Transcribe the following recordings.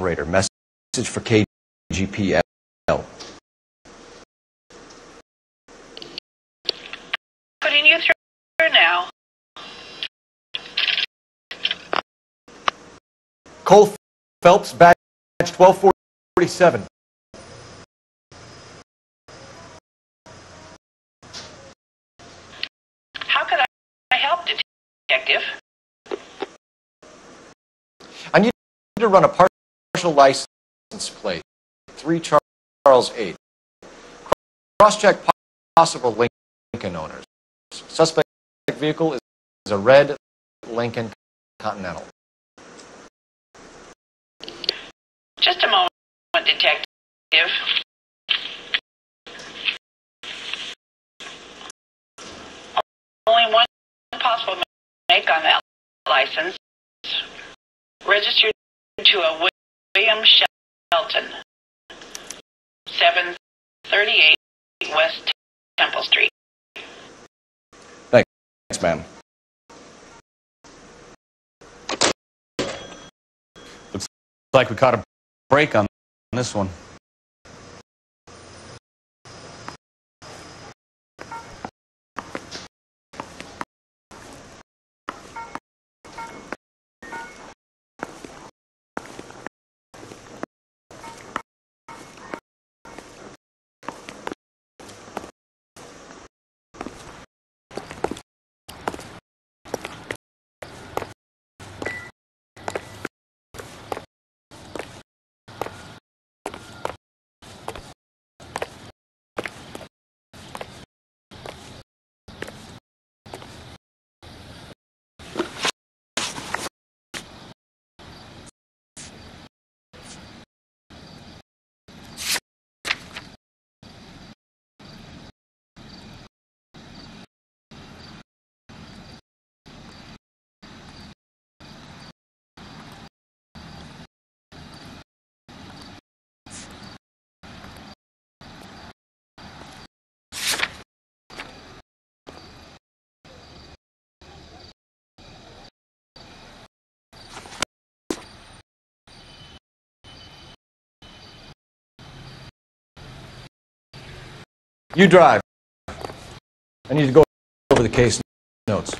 operator. Message for KGPL. Putting you through now. Cole Phelps, badge 1247. How could I help, detective? I need to run a partial license plate. 3 Charles 8. Cross-check possible Lincoln owners. Suspect vehicle is a red Lincoln Continental. Just a moment, detective. Only one possible make on that license. Registered to a William Shelton, 738 West Temple Street. Thanks, ma'am. Looks like we caught a break on this one. You drive. I need to go over the case notes.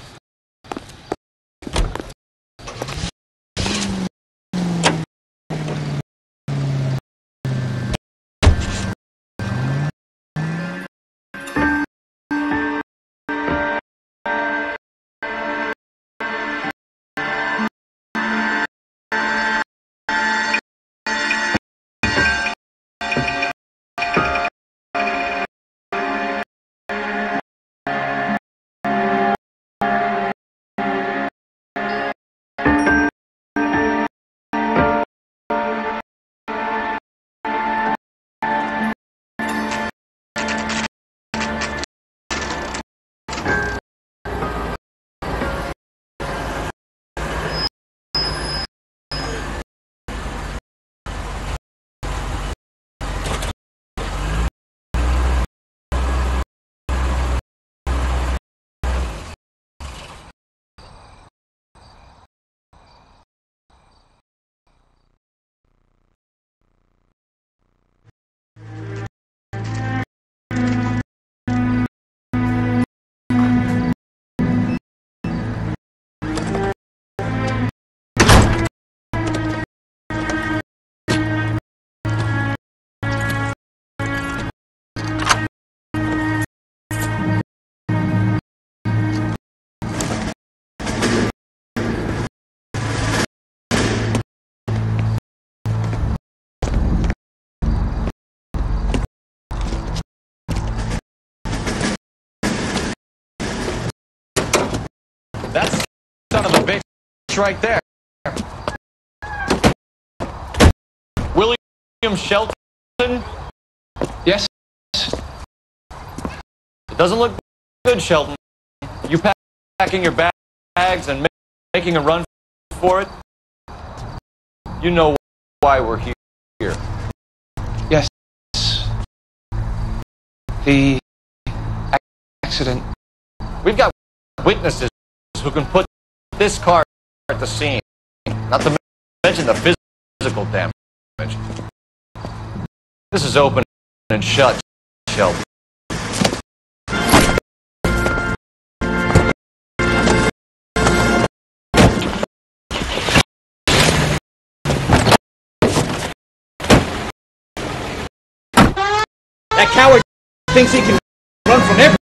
That's the son of a bitch right there. William Shelton? Yes. It doesn't look good, Shelton. You packing your bags and making a run for it? You know why we're here. Yes. The accident. We've got witnesses who can put this car at the scene, not to mention the physical damage. This is open and shut, Sheldon. That coward thinks he can run from everything.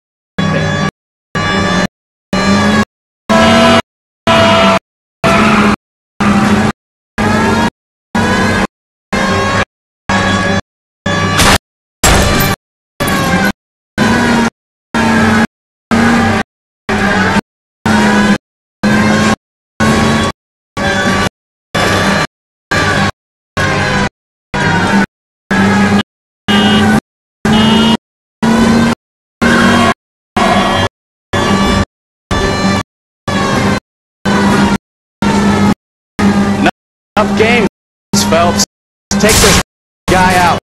Enough games, Phelps. Take this guy out.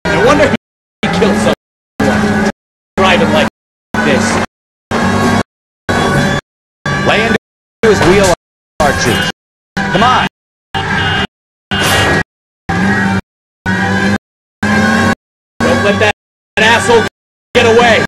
No wonder he killed someone. Driving like this. Lay into his wheel arches. Come on. Don't let that asshole get away.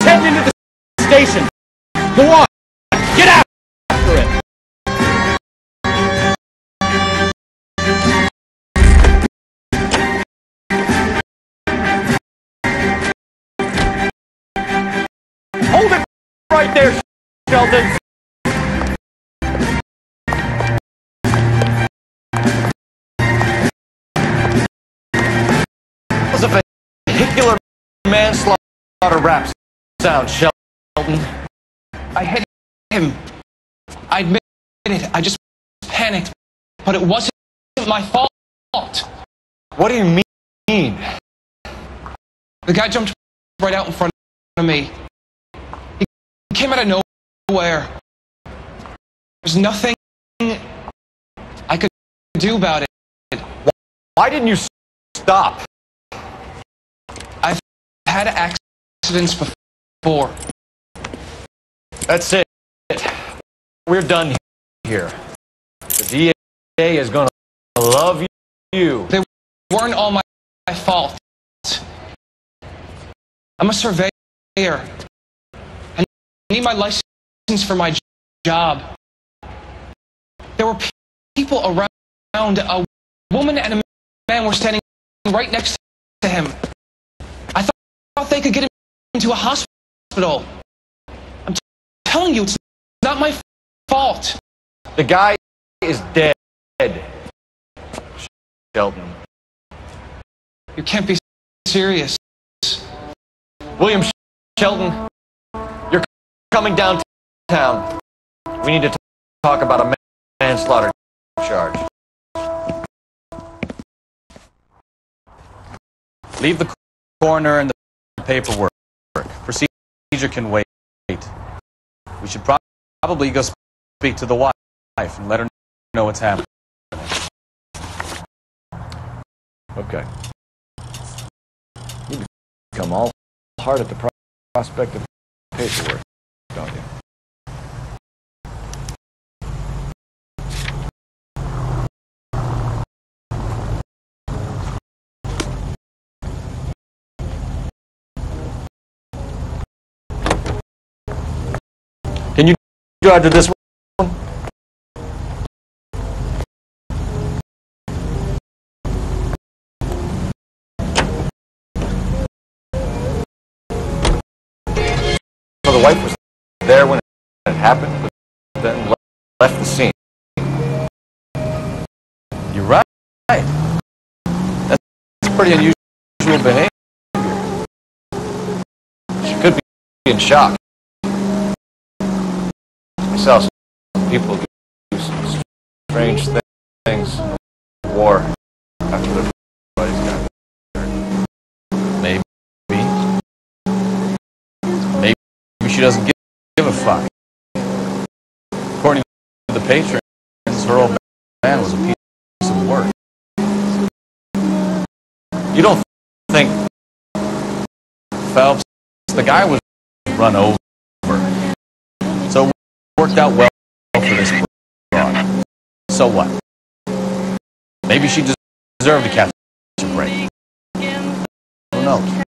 Head into the station. Go on. Get after it. Hold it right there, Sheldon. That was a vehicular manslaughter rap sound, Sheldon. I hit him. I admit it. I just panicked. But it wasn't my fault. What do you mean? The guy jumped right out in front of me. He came out of nowhere. There's nothing I could do about it. Why didn't you stop? I've had accidents before. That's it. We're done here. The DA is going to love you. They weren't all my fault. I'm a surveyor. I need my license for my job. There were people around. A woman and a man were standing right next to him. I thought they could get him into a hospital. I'm telling you, it's not my fault. The guy is dead. Sheldon. You can't be serious. William Sheldon, you're coming downtown. We need to talk about a manslaughter charge. Leave the coroner and the paperwork. Procedure can wait. We should probably go speak to the wife and let her know what's happening. Okay. You become all hard at the prospect of paperwork, don't you? Can you drive to this one? So the wife was there when it happened, but then left the scene. You're right. That's pretty unusual behavior. She could be in shock. I saw some people do some strange things in the war after their buddies got hurt. Maybe she doesn't give a fuck. According to the patrons, her old man was a piece of work. You don't think Phelps, the guy was run over. So it worked out well for this broad. So what? Maybe she deserved to catch a break. Who knows?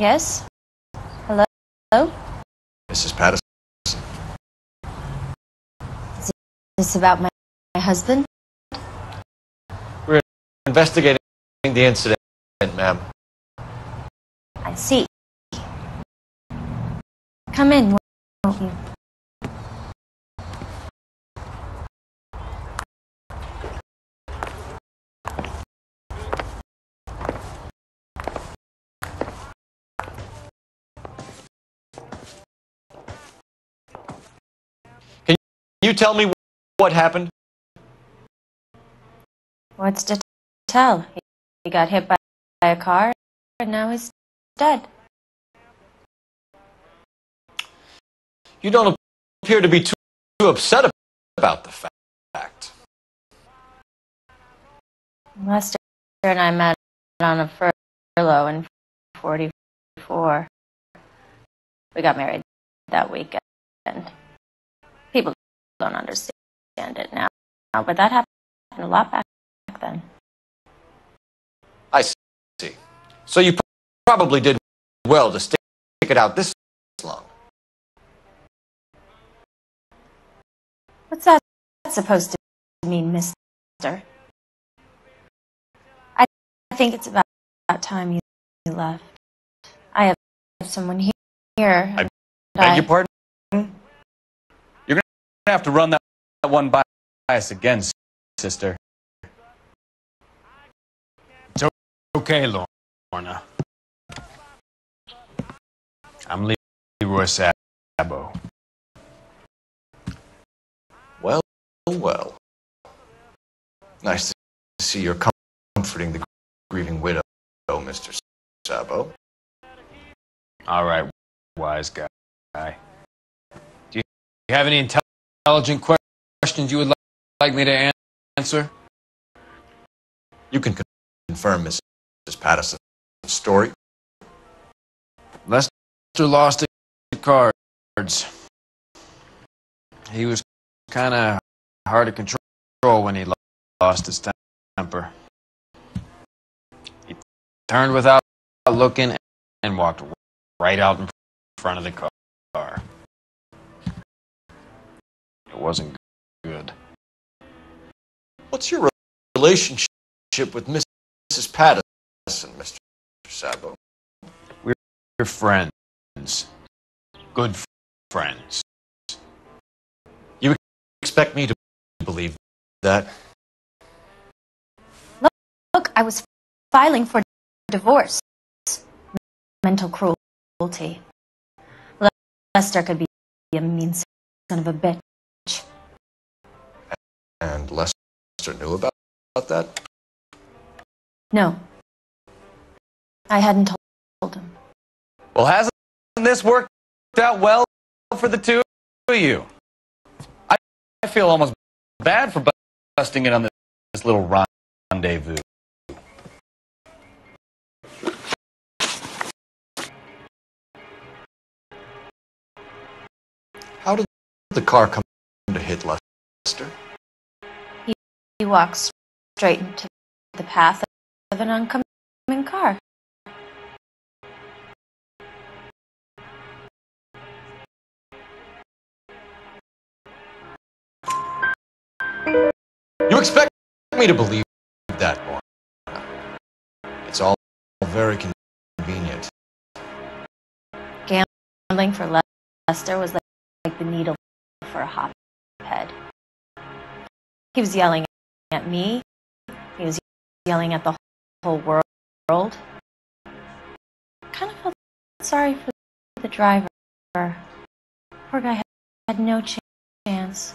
Yes? Hello? Mrs. Patterson? Is this about my husband? We're investigating the incident, ma'am. I see. Come in, won't you? Can you tell me what happened? What's to tell? He got hit by a car, and now he's dead. You don't appear to be too upset about the fact. Lester and I met on a furlough in 44. We got married that weekend. People don't understand it now, but that happened a lot back then. I see. So you probably did well to stick it out this long. What's that supposed to mean, mister? I think it's about time you left. I have someone here. I beg your pardon? You're going to have to run that one by us again, sister. It's okay, Lorna. I'm Leroy Sabo. Well. Nice to see you're comforting the grieving widow, Mr. Sabo. All right, wise guy. Do you have any intelligent questions you would like me to answer? You can confirm Mrs. Patterson's story. Lester lost at cards. He was kind of hard to control when he lost his temper. He turned without looking and walked right out in front of the car. It wasn't good. What's your relationship with Mrs. Patterson, Mr. Sabo? We're friends. Good friends. You expect me to believe that? Look, I was filing for divorce. Mental cruelty. Lester could be a mean son of a bitch. And Lester knew about that? No. I hadn't told him. Well, hasn't this worked out well for the two of you? I feel almost bad for busting in on this little rendezvous. How did the car come to hit Lester? He walks straight into the path of an oncoming car. You expect me to believe that, Lorna? It's all very convenient. Gambling for Lester was like the needle for a hotbed. He was yelling at me. He was yelling at the whole world. Kind of felt sorry for the driver. Poor guy had no chance.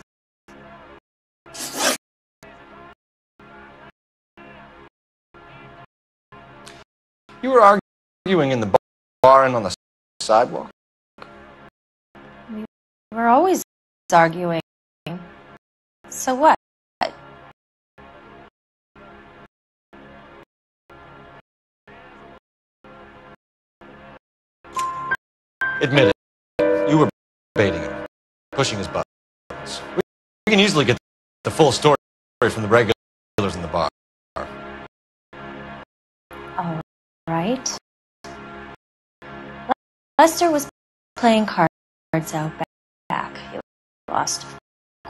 You were arguing in the bar and on the sidewalk? We were always arguing. So what? Admit it. You were baiting him, pushing his buttons. We can easily get the full story from the regulars in the bar. All right. Lester was playing cards out back. He lost, of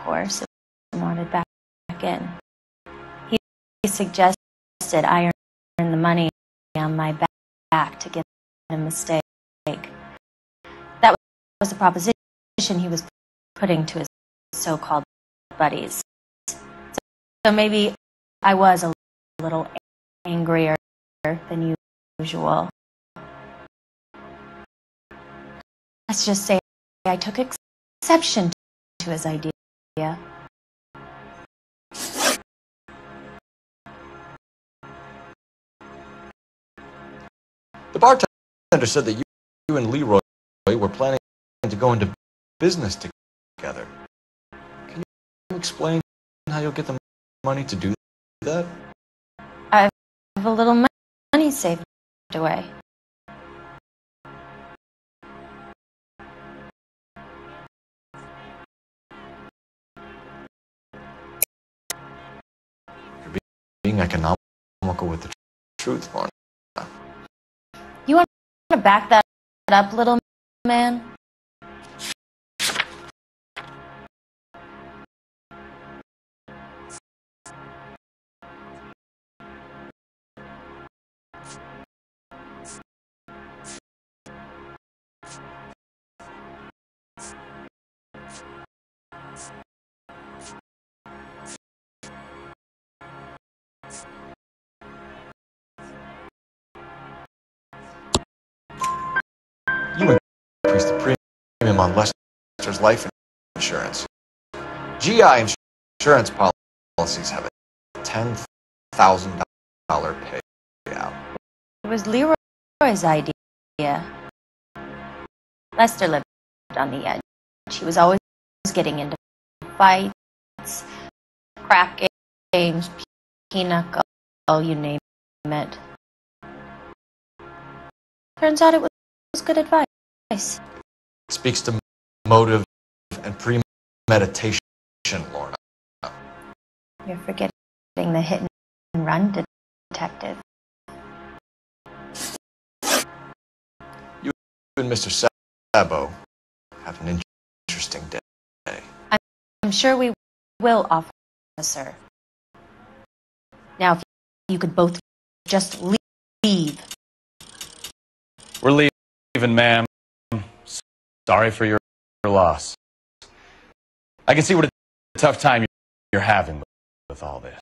course, and wanted back in. He suggested I earn the money on my back to give him a mistake. That was a proposition he was putting to his so-called buddies. So maybe I was a little angrier than usual. Let's just say I took exception to his idea. The bartender said that you and Leroy were planning to go into business together. Can you explain how you'll get the money to do that? I have a little money saved away. You're being economical with the truth, Lorna. You want to back that up, little man? You increased the premium on Lester's life insurance. GI insurance policies have a $10,000 payout. It was Leroy's idea. Lester lived on the edge. He was always getting into fights, cracking, games, pinochle, you name it. Turns out it was good advice. Speaks to motive and premeditation, Lorna. You're forgetting the hit and run detective. You and Mr. Sabo have an interesting day. I'm sure we will, officer. Now, if you could both just leave. We're leaving, ma'am. Sorry for your loss. I can see what a tough time you're having with all this.